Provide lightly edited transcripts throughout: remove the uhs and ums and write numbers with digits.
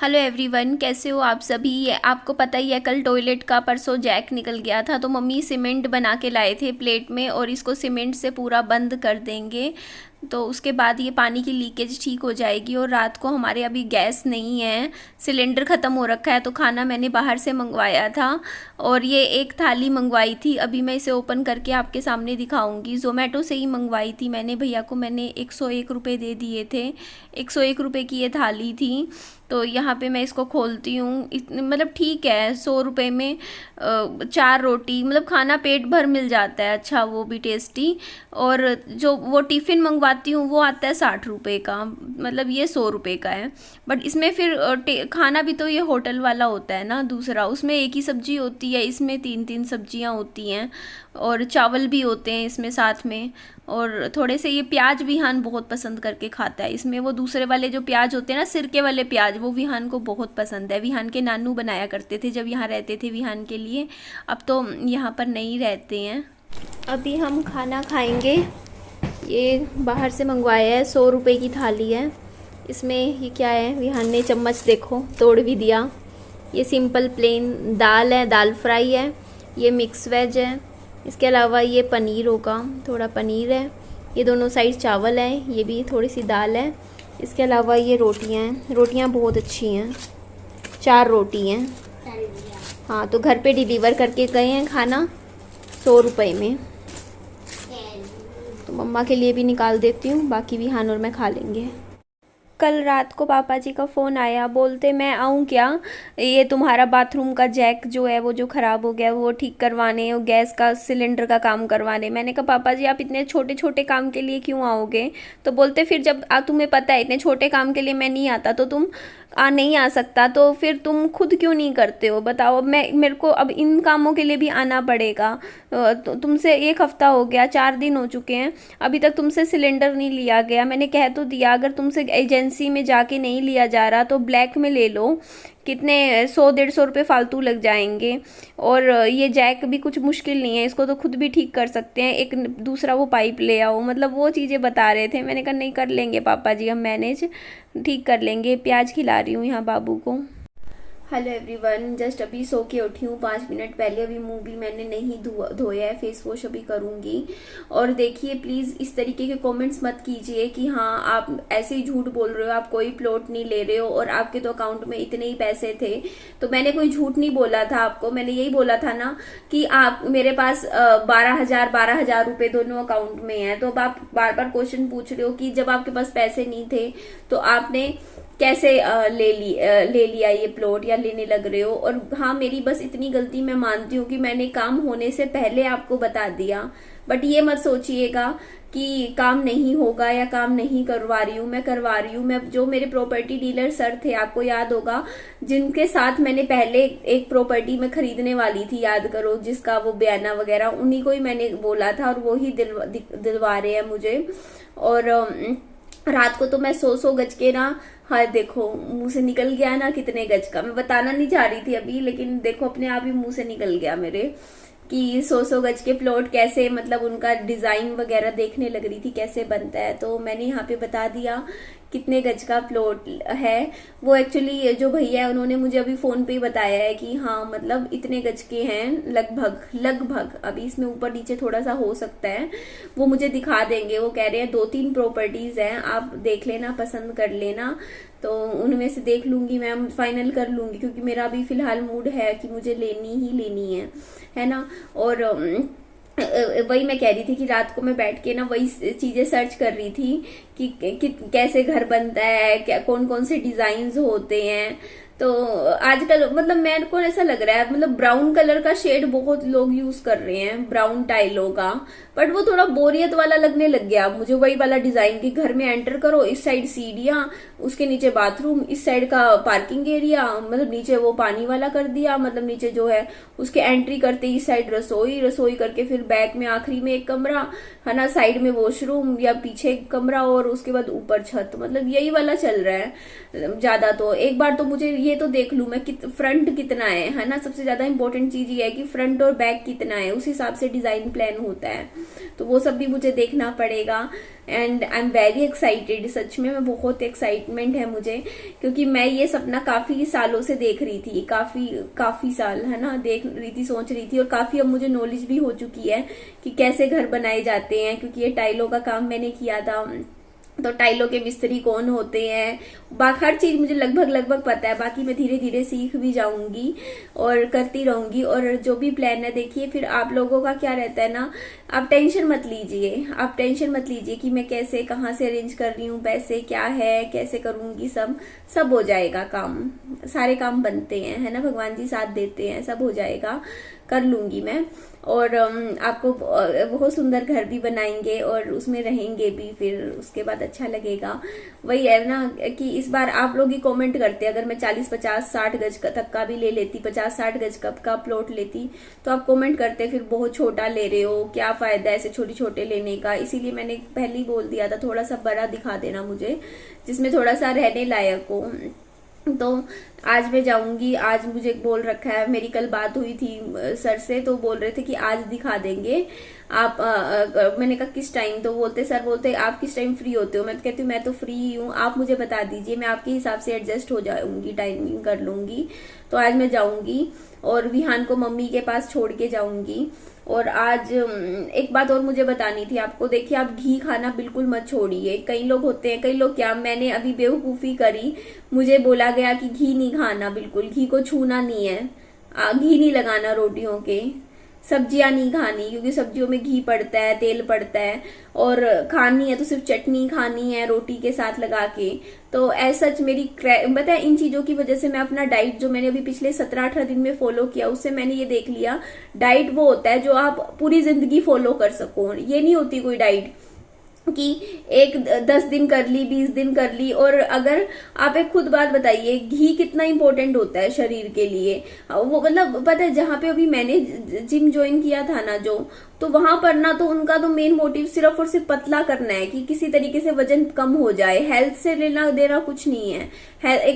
Hello everyone, कैसे हो आप सभी। आपको पता ही है कल टॉयलेट का परसों जैक निकल गया था, तो मम्मी सीमेंट बना के लाए थे प्लेट में और इसको सीमेंट से पूरा बंद कर देंगे। तो उसके बाद ये पानी की लीकेज ठीक हो जाएगी। और रात को हमारे अभी गैस नहीं है, सिलेंडर ख़त्म हो रखा है, तो खाना मैंने बाहर से मंगवाया था और ये एक थाली मंगवाई थी। अभी मैं इसे ओपन करके आपके सामने दिखाऊंगी। ज़ोमेटो से ही मंगवाई थी मैंने, भैया को मैंने 101 रुपये दे दिए थे। 101 रुपये की ये थाली थी। तो यहाँ पे मैं इसको खोलती हूँ। मतलब ठीक है, 100 रुपये में 4 रोटी, मतलब खाना पेट भर मिल जाता है, अच्छा वो भी टेस्टी। और जो वो टिफ़िन मंगवाती हूँ वो आता है 60 रुपये का, मतलब ये 100 रुपये का है। बट इसमें फिर खाना भी तो ये होटल वाला होता है ना दूसरा, उसमें एक ही सब्जी होती है, इसमें 3-3 सब्जियाँ होती हैं और चावल भी होते हैं इसमें साथ में। और थोड़े से ये प्याज विहान बहुत पसंद करके खाता है इसमें। वो दूसरे वाले जो प्याज होते हैं ना, सिरके वाले प्याज, वो विहान को बहुत पसंद है। विहान के नानू बनाया करते थे जब यहाँ रहते थे विहान के लिए। अब तो यहाँ पर नहीं रहते हैं। अभी हम खाना खाएंगे। ये बाहर से मंगवाया है, 100 रुपये की थाली है। इसमें ये क्या है, विहान ने चम्मच देखो तोड़ भी दिया। ये सिंपल प्लेन दाल है, दाल फ्राई है। ये मिक्स वेज है। इसके अलावा ये पनीर होगा, थोड़ा पनीर है। ये दोनों साइड चावल है, ये भी थोड़ी सी दाल है। इसके अलावा ये रोटियां हैं, रोटियां बहुत अच्छी हैं, 4 रोटी हैं। हाँ, तो घर पे डिलीवर करके गए हैं खाना 100 रुपये में। तो मम्मा के लिए भी निकाल देती हूँ, बाकी भी हान और मैं खा लेंगे। कल रात को पापा जी का फ़ोन आया, बोलते मैं आऊँ क्या, ये तुम्हारा बाथरूम का जैक जो है वो जो ख़राब हो गया वो ठीक करवाने और गैस का सिलेंडर का काम करवाने। मैंने कहा पापा जी आप इतने छोटे छोटे काम के लिए क्यों आओगे। तो बोलते फिर जब तुम्हें पता है इतने छोटे काम के लिए मैं नहीं आता तो तुम नहीं आ सकता, तो फिर तुम खुद क्यों नहीं करते हो बताओ। अब मेरे को अब इन कामों के लिए भी आना पड़ेगा। तो तुमसे 1 हफ्ता हो गया, 4 दिन हो चुके हैं, अभी तक तुमसे सिलेंडर नहीं लिया गया। मैंने कह तो दिया अगर तुमसे एजेंसी में जाके नहीं लिया जा रहा तो ब्लैक में ले लो, कितने 100-150 रुपये फालतू लग जाएंगे। और ये जैक भी कुछ मुश्किल नहीं है, इसको तो खुद भी ठीक कर सकते हैं। एक दूसरा वो पाइप ले आओ, मतलब वो चीज़ें बता रहे थे। मैंने कहा नहीं, कर लेंगे पापा जी, हम मैनेज ठीक कर लेंगे। प्याज खिला रही हूँ यहाँ बाबू को। हेलो एवरीवन, जस्ट अभी सो के उठी हूँ 5 मिनट पहले। अभी मुंह भी मैंने नहीं धोया है, फेस वॉश अभी करूँगी। और देखिए प्लीज़ इस तरीके के कमेंट्स मत कीजिए कि हाँ आप ऐसे ही झूठ बोल रहे हो, आप कोई प्लॉट नहीं ले रहे हो और आपके तो अकाउंट में इतने ही पैसे थे। तो मैंने कोई झूठ नहीं बोला था आपको, मैंने यही बोला था ना कि आप मेरे पास 12,000 रुपये दोनों अकाउंट में है। तो अब आप बार बार क्वेश्चन पूछ रहे हो कि जब आपके पास पैसे नहीं थे तो आपने कैसे ले लिया ये प्लॉट या लेने लग रहे हो। और हाँ, मेरी बस इतनी गलती मैं मानती हूँ कि मैंने काम होने से पहले आपको बता दिया। बट ये मत सोचिएगा कि काम नहीं होगा या काम नहीं करवा रही हूँ, मैं करवा रही हूँ। मैं जो मेरे प्रॉपर्टी डीलर सर थे, आपको याद होगा, जिनके साथ मैंने पहले एक प्रॉपर्टी में खरीदने वाली थी, याद करो, जिसका वो बयाना वगैरह, उन्हीं को ही मैंने बोला था और वो ही दिलवा रहे हैं मुझे। और रात को तो मैं 100 गज के ना, हाँ देखो मुंह से निकल गया ना कितने गज का, मैं बताना नहीं चाह रही थी अभी, लेकिन देखो अपने आप ही मुंह से निकल गया मेरे कि 100 गज के प्लॉट कैसे, मतलब उनका डिजाइन वगैरह देखने लग रही थी कैसे बनता है। तो मैंने यहाँ पे बता दिया कितने गज का प्लॉट है। वो एक्चुअली जो भैया है उन्होंने मुझे अभी फोन पे ही बताया है कि हाँ मतलब इतने गज के हैं लगभग। अभी इसमें ऊपर नीचे थोड़ा सा हो सकता है, वो मुझे दिखा देंगे। वो कह रहे हैं 2-3 प्रॉपर्टीज हैं, आप देख लेना, पसंद कर लेना। तो उनमें से देख लूंगी मैं, फाइनल कर लूंगी, क्योंकि मेरा अभी फिलहाल मूड है कि मुझे लेनी ही लेनी है ना। और वही मैं कह रही थी कि रात को मैं बैठ के ना वही चीजें सर्च कर रही थी कि कैसे घर बनता है, क्या कौन कौन से डिजाइन होते हैं। तो आजकल मतलब मेरे को ऐसा लग रहा है, मतलब ब्राउन कलर का शेड बहुत लोग यूज कर रहे हैं, ब्राउन टाइलों का। बट वो थोड़ा बोरियत वाला लगने लग गया मुझे, वही वाला डिजाइन की घर में एंटर करो, इस साइड सीढ़ियां, उसके नीचे बाथरूम, इस साइड का पार्किंग एरिया, मतलब नीचे वो पानी वाला कर दिया, मतलब नीचे जो है उसके एंट्री करते ही इस साइड रसोई करके फिर बैक में आखिरी में एक कमरा है ना, साइड में वॉशरूम या पीछे एक कमरा और उसके बाद ऊपर छत। मतलब यही वाला चल रहा है ज्यादा। तो एक बार तो मुझे ये तो देख लूं मैं फ्रंट कितना है ना। सबसे ज्यादा इंपॉर्टेंट चीज ये है कि फ्रंट और बैक कितना है, उस हिसाब से डिजाइन प्लान होता है, तो वो सब भी मुझे देखना पड़ेगा। And I am very excited, सच में मैं बहुत एक्साइटमेंट है मुझे, क्योंकि मैं ये सपना काफी सालों से देख रही थी, काफी साल है ना, देख रही थी, सोच रही थी, और काफी अब मुझे नॉलेज भी हो चुकी है कि कैसे घर बनाए जाते हैं, क्योंकि ये टाइलों का काम मैंने किया था, तो टाइलों के मिस्त्री कौन होते हैं, हर चीज मुझे लगभग पता है। बाकी मैं धीरे धीरे सीख भी जाऊंगी और करती रहूंगी। और जो भी प्लान है देखिए, फिर आप लोगों का क्या रहता है ना, आप टेंशन मत लीजिए कि मैं कैसे कहाँ से अरेंज कर रही हूँ, पैसे क्या है, कैसे करूंगी, सब हो जाएगा। काम सारे काम बनते हैं, है ना, भगवान जी साथ देते हैं, सब हो जाएगा, कर लूंगी मैं। और आपको बहुत सुंदर घर भी बनाएंगे और उसमें रहेंगे भी, फिर उसके बाद अच्छा लगेगा। वही है ना कि इस बार आप लोग ही कमेंट करते, अगर मैं 40, 50, 60 गज तक का भी ले लेती, 50, 60 गज का प्लॉट लेती, तो आप कमेंट करते फिर बहुत छोटा ले रहे हो, क्या फायदा ऐसे छोटे लेने का। इसीलिए मैंने पहले ही बोल दिया था, थोड़ा सा बड़ा दिखा देना मुझे, जिसमें थोड़ा सा रहने लायक हो। तो आज मैं जाऊंगी, आज मुझे बोल रखा है, मेरी कल बात हुई थी सर से, तो बोल रहे थे कि आज दिखा देंगे आप। मैंने कहा किस टाइम, तो सर बोलते आप किस टाइम फ्री होते हो। मैं तो कहती हूँ मैं तो फ्री ही हूँ, आप मुझे बता दीजिए, मैं आपके हिसाब से एडजस्ट हो जाऊंगी, टाइमिंग कर लूंगी। तो आज मैं जाऊंगी और विहान को मम्मी के पास छोड़ के जाऊंगी। और आज एक बात और मुझे बतानी थी आपको, देखिए आप घी खाना बिल्कुल मत छोड़िए। कई लोग होते हैं, कई लोग क्या, मैंने अभी बेवकूफी करी, मुझे बोला गया कि घी नहीं खाना, बिल्कुल घी को छूना नहीं है, घी नहीं लगाना रोटियों के, सब्जियां नहीं खानी क्योंकि सब्जियों में घी पड़ता है, तेल पड़ता है, और खानी है तो सिर्फ चटनी खानी है रोटी के साथ लगा के। तो ऐसा मेरी पता है, इन चीजों की वजह से मैं अपना डाइट जो मैंने अभी पिछले 17-18 दिन में फॉलो किया, उससे मैंने ये देख लिया, डाइट वो होता है जो आप पूरी जिंदगी फॉलो कर सको। ये नहीं होती कोई डाइट कि एक 10 दिन कर ली, 20 दिन कर ली। और अगर आप एक खुद बात बताइए, घी कितना इंपॉर्टेंट होता है शरीर के लिए, वो मतलब पता है, जहां पे अभी मैंने जिम ज्वाइन किया था ना, तो वहां पर ना, तो उनका तो मेन मोटिव सिर्फ और सिर्फ पतला करना है, कि किसी तरीके से वजन कम हो जाए, हेल्थ से लेना देना कुछ नहीं है।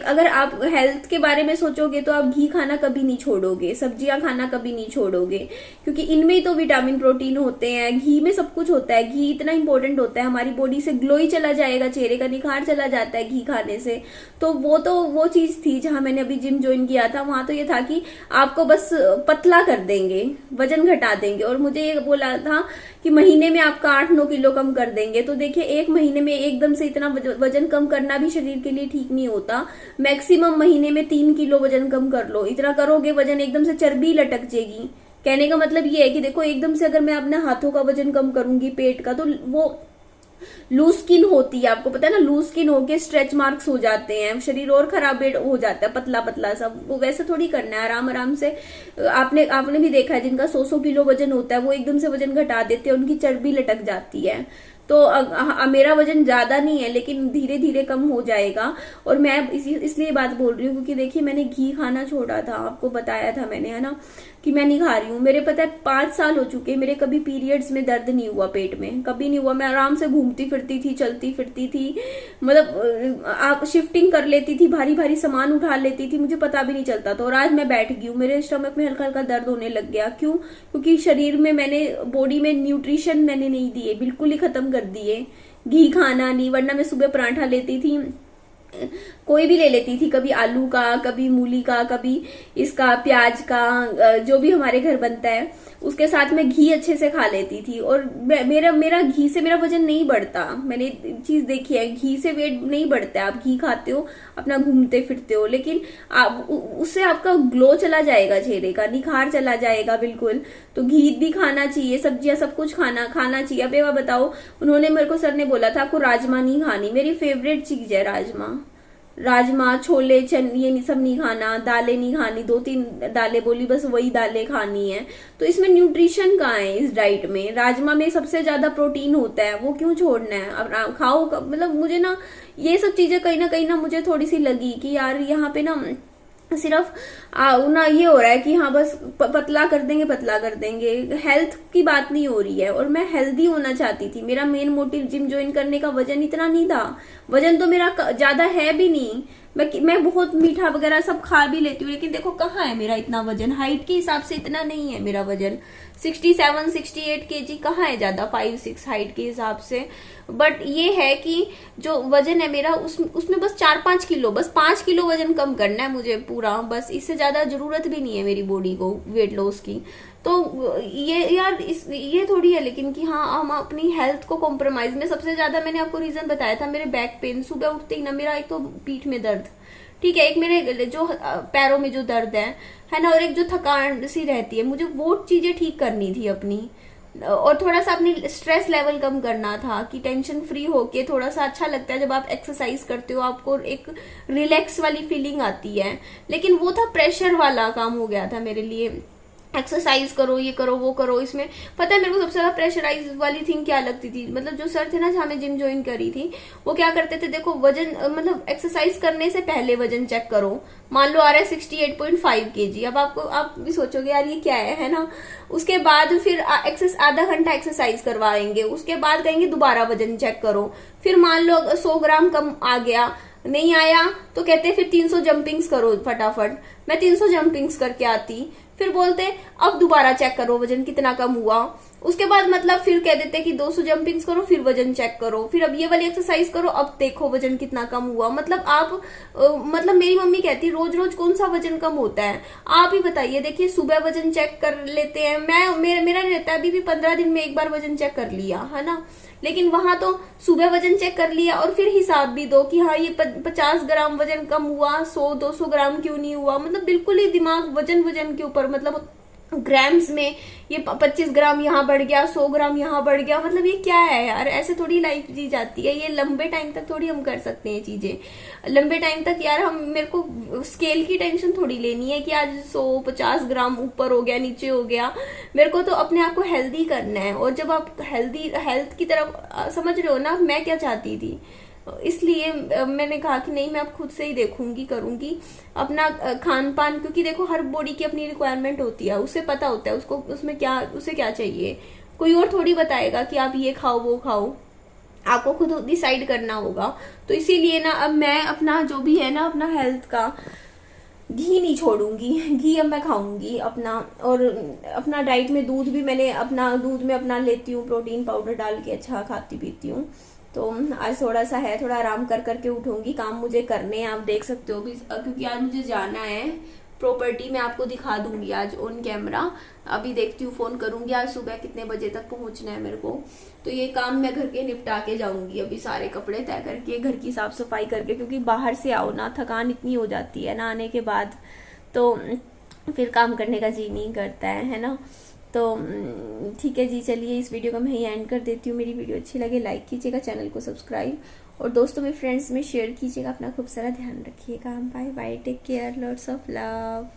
अगर आप हेल्थ के बारे में सोचोगे तो आप घी खाना कभी नहीं छोड़ोगे, सब्जियां खाना कभी नहीं छोड़ोगे, क्योंकि इनमें ही तो विटामिन प्रोटीन होते हैं, घी में सब कुछ होता है। घी इतना इंपॉर्टेंट होता है, हमारी बॉडी से ग्लो ही चला जाएगा, चेहरे का निखार चला जाता है घी खाने से। तो वो चीज थी जहां मैंने अभी जिम ज्वाइन किया था, वहां तो ये था कि आपको बस पतला कर देंगे, वजन घटा देंगे, और मुझे ये बोला था कि महीने में आपका 8-9 किलो कम कर देंगे। तो देखिए, एक महीने में एकदम से इतना वजन कम करना भी शरीर के लिए ठीक नहीं होता। मैक्सिमम महीने में 3 किलो वजन कम कर लो, इतना करोगे वजन एकदम से चर्बी लटक जाएगी। कहने का मतलब ये है कि देखो, एकदम से अगर मैं अपने हाथों का वजन कम करूंगी, पेट का, तो वो लूज स्किन होती है, आपको पता है ना, लूज स्किन होके स्ट्रेच मार्क्स हो जाते हैं, शरीर और खराब हो जाता है, पतला पतला सा। वो वैसे थोड़ी करना है, आराम आराम से। आपने भी देखा है, जिनका 100 किलो वजन होता है, वो एकदम से वजन घटा देते हैं, उनकी चर्बी लटक जाती है। तो मेरा वजन ज्यादा नहीं है, लेकिन धीरे धीरे कम हो जाएगा। और मैं इसलिए बात बोल रही हूँ क्योंकि देखिए, मैंने घी खाना छोड़ा था, आपको बताया था मैंने, है ना, कि मैं नहीं खा रही हूँ। मेरे पता है 5 साल हो चुके, मेरे कभी पीरियड्स में दर्द नहीं हुआ, पेट में कभी नहीं हुआ। मैं आराम से घूमती फिरती थी, चलती फिरती थी, मतलब आप शिफ्टिंग कर लेती थी, भारी भारी सामान उठा लेती थी, मुझे पता भी नहीं चलता था। और आज मैं बैठ गई हूँ, मेरे स्टमक में हल्का हल्का दर्द होने लग गया। क्यों? क्योंकि शरीर में बॉडी में न्यूट्रिशन मैंने नहीं दिए, बिल्कुल ही खत्म कर दिए। घी खाना नहीं, वरना मैं सुबह पराठा लेती थी, कोई भी ले लेती थी, कभी आलू का, कभी मूली का, कभी इसका प्याज का, जो भी हमारे घर बनता है, उसके साथ में घी अच्छे से खा लेती थी। और मेरा घी से मेरा वजन नहीं बढ़ता, मैंने चीज देखी है, घी से वेट नहीं बढ़ता है। आप घी खाते हो, अपना घूमते फिरते हो, लेकिन उससे आपका ग्लो चला जाएगा, चेहरे का निखार चला जाएगा बिल्कुल। तो घी भी खाना चाहिए, सब्जियां सब कुछ खाना चाहिए। अब ये बताओ, उन्होंने मेरे को, सर ने बोला था आपको राजमा नहीं खानी, मेरी फेवरेट चीज है राजमा, छोले, ये सब नहीं खाना, दालें नहीं खानी, 2-3 दालें बोली, बस वही दालें खानी है। तो इसमें न्यूट्रिशन कहाँ है इस डाइट में? राजमा में सबसे ज्यादा प्रोटीन होता है, वो क्यों छोड़ना है? अब खाओ। मतलब मुझे ना ये सब चीजें कहीं ना मुझे थोड़ी सी लगी कि यार यहाँ पे ना सिर्फ ना ये हो रहा है कि हाँ बस पतला कर देंगे, हेल्थ की बात नहीं हो रही है। और मैं हेल्दी होना चाहती थी, मेरा मेन मोटिव जिम ज्वाइन करने का वजन इतना नहीं था, वजन तो मेरा ज्यादा है भी नहीं, मैं बहुत मीठा वगैरह सब खा भी लेती हूँ, लेकिन देखो कहाँ है मेरा इतना वजन, हाइट के हिसाब से इतना नहीं है मेरा वजन। 67 68 केजी कहाँ है, ज्यादा 5-6 हाइट के हिसाब से। बट ये है कि जो वजन है मेरा उसमें बस 4-5 किलो, बस 5 किलो वजन कम करना है मुझे पूरा, बस इससे ज्यादा जरूरत भी नहीं है मेरी बॉडी को वेट लॉस की। तो ये यार ये थोड़ी है लेकिन कि हाँ हम अपनी हेल्थ को कॉम्प्रोमाइज में, सबसे ज्यादा मैंने आपको रीजन बताया था मेरे बैक पेन, सुबह उठते ही ना मेरा एक तो पीठ में दर्द, ठीक है, एक मेरे जो पैरों में जो दर्द है ना, और एक जो थकान सी रहती है, मुझे वो चीजें ठीक करनी थी अपनी, और थोड़ा सा अपनी स्ट्रेस लेवल कम करना था कि टेंशन फ्री होके थोड़ा सा अच्छा लगता है जब आप एक्सरसाइज करते हो, आपको एक रिलैक्स वाली फीलिंग आती है। लेकिन वो था प्रेशर वाला काम हो गया था मेरे लिए, एक्सरसाइज करो, ये करो, वो करो। इसमें पता है मेरे को सबसे ज्यादा प्रेशराइज वाली थिंग क्या लगती थी, मतलब जो सर थे ना जहाँ मैं जिम ज्वाइन करी थी, वो क्या करते थे, देखो वजन मतलब एक्सरसाइज करने से पहले वजन चेक करो, मान लो आ रहा है 68.5 केजी, अब आप भी सोचोगे यार ये क्या है ना। उसके बाद फिर आधा घंटा एक्सरसाइज करवाएंगे, उसके बाद कहेंगे दोबारा वजन चेक करो, फिर मान लो 100 ग्राम कम आ गया, नहीं आया तो कहते फिर 300 जंपिंग्स करो फटाफट, मैं 300 जंपिंग्स करके आती, फिर बोलते अब दोबारा चेक करो वजन कितना कम हुआ, उसके बाद मतलब फिर कह देते कि 200 जंपिंग्स करो फिर वजन चेक करो, फिर अब ये वाली एक्सरसाइज करो अब देखो वजन कितना कम हुआ। मतलब आप मतलब मेरी मम्मी कहती रोज रोज कौन सा वजन कम होता है, आप ही बताइए। देखिए सुबह वजन चेक कर लेते हैं, मेरा रहता है अभी भी 15 दिन में एक बार वजन चेक कर लिया है ना, लेकिन वहां तो सुबह वजन चेक कर लिया और फिर हिसाब भी दो कि हाँ ये 50 ग्राम वजन कम हुआ, 100-200 ग्राम क्यों नहीं हुआ, मतलब बिल्कुल ही दिमाग वजन के ऊपर, मतलब ग्राम्स में ये 25 ग्राम यहाँ बढ़ गया, 100 ग्राम यहाँ बढ़ गया, मतलब ये क्या है यार, ऐसे थोड़ी लाइफ जी जाती है। ये लंबे टाइम तक थोड़ी हम कर सकते हैं चीजें, लंबे टाइम तक यार हम, मेरे को स्केल की टेंशन थोड़ी लेनी है कि आज 150 ग्राम ऊपर हो गया नीचे हो गया, मेरे को तो अपने आप को हेल्दी करना है। और जब आप हेल्थ की तरफ समझ रहे हो ना मैं क्या चाहती थी, इसलिए मैंने कहा कि नहीं मैं अब खुद से ही देखूंगी, करूंगी अपना खान पान, क्योंकि देखो हर बॉडी की अपनी रिक्वायरमेंट होती है, उसे पता होता है उसको उसमें क्या उसे क्या चाहिए, कोई और थोड़ी बताएगा कि आप ये खाओ वो खाओ, आपको खुद डिसाइड करना होगा। तो इसीलिए ना अब मैं अपना जो भी है ना अपना हेल्थ का, घी नहीं छोड़ूंगी, घी अब मैं खाऊंगी अपना, और अपना डाइट में दूध भी मैंने अपना, दूध में अपना लेती हूँ प्रोटीन पाउडर डाल के, अच्छा खाती पीती हूँ। तो आज थोड़ा सा है, थोड़ा आराम कर करके उठूंगी, काम मुझे करने हैं, आप देख सकते हो भी, क्योंकि आज मुझे जाना है प्रॉपर्टी, मैं आपको दिखा दूंगी आज ऑन कैमरा। अभी देखती हूँ, फोन करूंगी आज सुबह कितने बजे तक पहुंचना है मेरे को, तो ये काम मैं घर के निपटा के जाऊंगी, अभी सारे कपड़े तय करके, घर की साफ सफाई करके, क्योंकि बाहर से आओ ना थकान इतनी हो जाती है ना आने के बाद, तो फिर काम करने का जी नहीं करता है ना। तो ठीक है जी, चलिए इस वीडियो को मैं यहीं एंड कर देती हूँ। मेरी वीडियो अच्छी लगे लाइक कीजिएगा, चैनल को सब्सक्राइब और दोस्तों में फ्रेंड्स में शेयर कीजिएगा। अपना खूब सारा ध्यान रखिएगा। Bye bye, take care, lots of love.